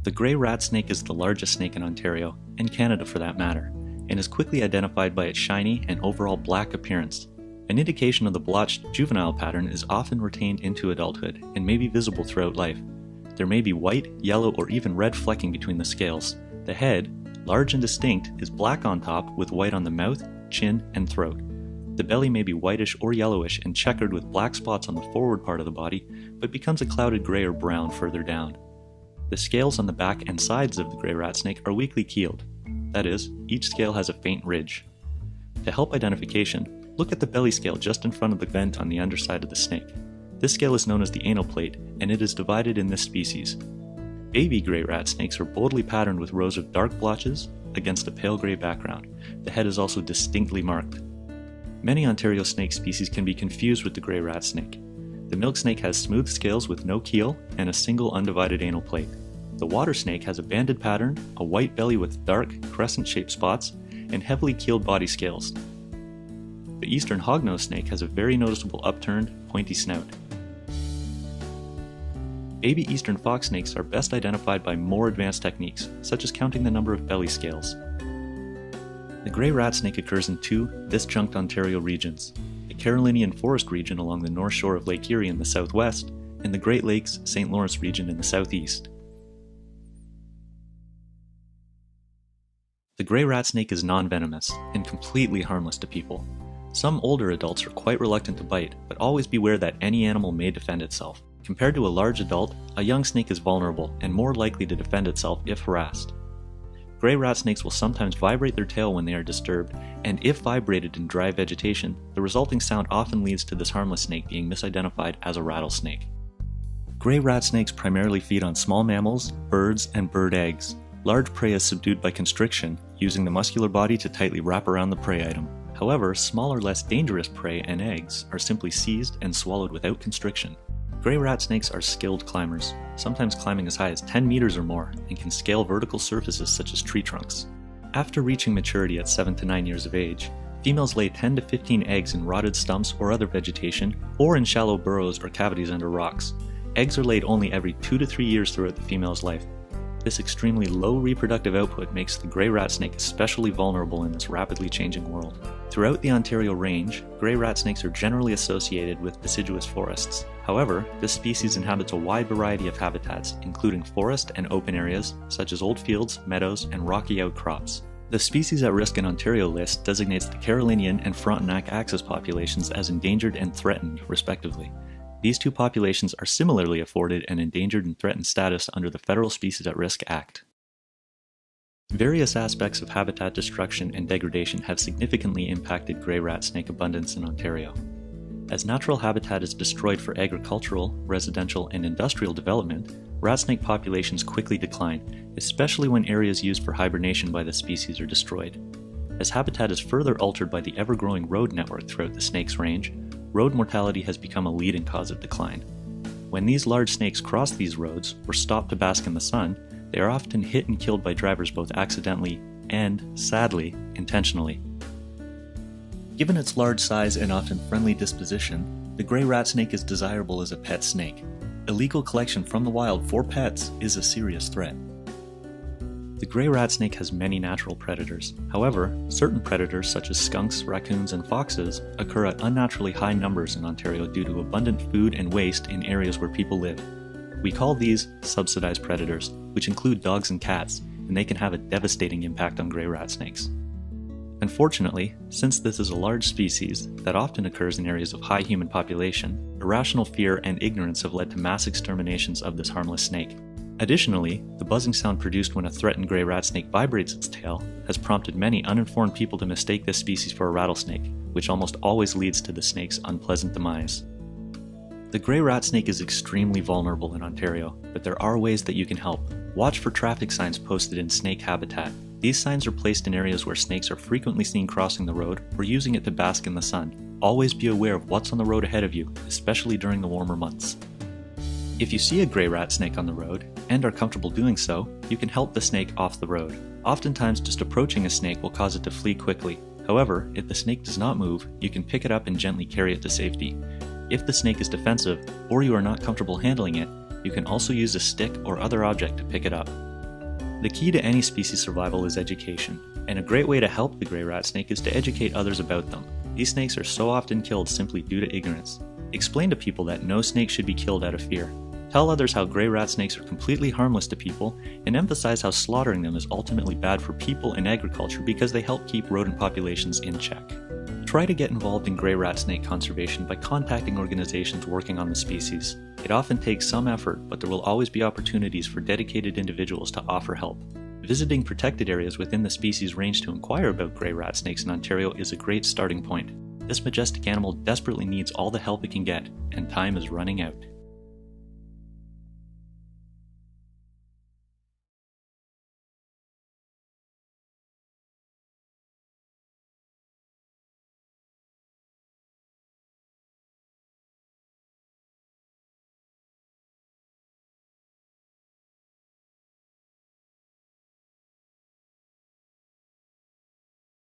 The grey rat snake is the largest snake in Ontario, and Canada for that matter, and is quickly identified by its shiny and overall black appearance. An indication of the blotched juvenile pattern is often retained into adulthood and may be visible throughout life. There may be white, yellow, or even red flecking between the scales. The head, large and distinct, is black on top with white on the mouth, chin, and throat. The belly may be whitish or yellowish and checkered with black spots on the forward part of the body, but becomes a clouded gray or brown further down. The scales on the back and sides of the grey rat snake are weakly keeled. That is, each scale has a faint ridge. To help identification, look at the belly scale just in front of the vent on the underside of the snake. This scale is known as the anal plate, and it is divided in this species. Baby grey rat snakes are boldly patterned with rows of dark blotches against a pale grey background. The head is also distinctly marked. Many Ontario snake species can be confused with the grey rat snake. The milk snake has smooth scales with no keel and a single undivided anal plate. The water snake has a banded pattern, a white belly with dark, crescent-shaped spots, and heavily keeled body scales. The eastern hognose snake has a very noticeable upturned, pointy snout. Baby eastern fox snakes are best identified by more advanced techniques, such as counting the number of belly scales. The grey rat snake occurs in two disjunct Ontario regions, the Carolinian Forest region along the north shore of Lake Erie in the southwest, and the Great Lakes St. Lawrence region in the southeast. The grey rat snake is non-venomous and completely harmless to people. Some older adults are quite reluctant to bite, but always beware that any animal may defend itself. Compared to a large adult, a young snake is vulnerable and more likely to defend itself if harassed. Grey rat snakes will sometimes vibrate their tail when they are disturbed, and if vibrated in dry vegetation, the resulting sound often leads to this harmless snake being misidentified as a rattlesnake. Grey rat snakes primarily feed on small mammals, birds, and bird eggs. Large prey is subdued by constriction, using the muscular body to tightly wrap around the prey item. However, smaller, less dangerous prey and eggs are simply seized and swallowed without constriction. Grey rat snakes are skilled climbers, sometimes climbing as high as 10 meters or more, and can scale vertical surfaces such as tree trunks. After reaching maturity at 7 to 9 years of age, females lay 10 to 15 eggs in rotted stumps or other vegetation, or in shallow burrows or cavities under rocks. Eggs are laid only every 2 to 3 years throughout the female's life. This extremely low reproductive output makes the grey rat snake especially vulnerable in this rapidly changing world. Throughout the Ontario range, grey rat snakes are generally associated with deciduous forests. However, this species inhabits a wide variety of habitats, including forest and open areas, such as old fields, meadows, and rocky outcrops. The Species at Risk in Ontario list designates the Carolinian and Frontenac axis populations as endangered and threatened, respectively. These two populations are similarly afforded an endangered and threatened status under the Federal Species at Risk Act. Various aspects of habitat destruction and degradation have significantly impacted grey rat snake abundance in Ontario. As natural habitat is destroyed for agricultural, residential, and industrial development, rat snake populations quickly decline, especially when areas used for hibernation by the species are destroyed. As habitat is further altered by the ever-growing road network throughout the snake's range, road mortality has become a leading cause of decline. When these large snakes cross these roads or stop to bask in the sun, they are often hit and killed by drivers both accidentally and, sadly, intentionally. Given its large size and often friendly disposition, the grey rat snake is desirable as a pet snake. Illegal collection from the wild for pets is a serious threat. The grey rat snake has many natural predators. However, certain predators such as skunks, raccoons, and foxes occur at unnaturally high numbers in Ontario due to abundant food and waste in areas where people live. We call these subsidized predators, which include dogs and cats, and they can have a devastating impact on grey rat snakes. Unfortunately, since this is a large species that often occurs in areas of high human population, irrational fear and ignorance have led to mass exterminations of this harmless snake. Additionally, the buzzing sound produced when a threatened grey rat snake vibrates its tail has prompted many uninformed people to mistake this species for a rattlesnake, which almost always leads to the snake's unpleasant demise. The grey rat snake is extremely vulnerable in Ontario, but there are ways that you can help. Watch for traffic signs posted in snake habitat. These signs are placed in areas where snakes are frequently seen crossing the road or using it to bask in the sun. Always be aware of what's on the road ahead of you, especially during the warmer months. If you see a grey rat snake on the road, and are comfortable doing so, you can help the snake off the road. Oftentimes, just approaching a snake will cause it to flee quickly. However, if the snake does not move, you can pick it up and gently carry it to safety. If the snake is defensive, or you are not comfortable handling it, you can also use a stick or other object to pick it up. The key to any species survival is education, and a great way to help the gray rat snake is to educate others about them. These snakes are so often killed simply due to ignorance. Explain to people that no snake should be killed out of fear. Tell others how gray rat snakes are completely harmless to people, and emphasize how slaughtering them is ultimately bad for people and agriculture because they help keep rodent populations in check. Try to get involved in gray rat snake conservation by contacting organizations working on the species. It often takes some effort, but there will always be opportunities for dedicated individuals to offer help. Visiting protected areas within the species range to inquire about gray rat snakes in Ontario is a great starting point. This majestic animal desperately needs all the help it can get, and time is running out.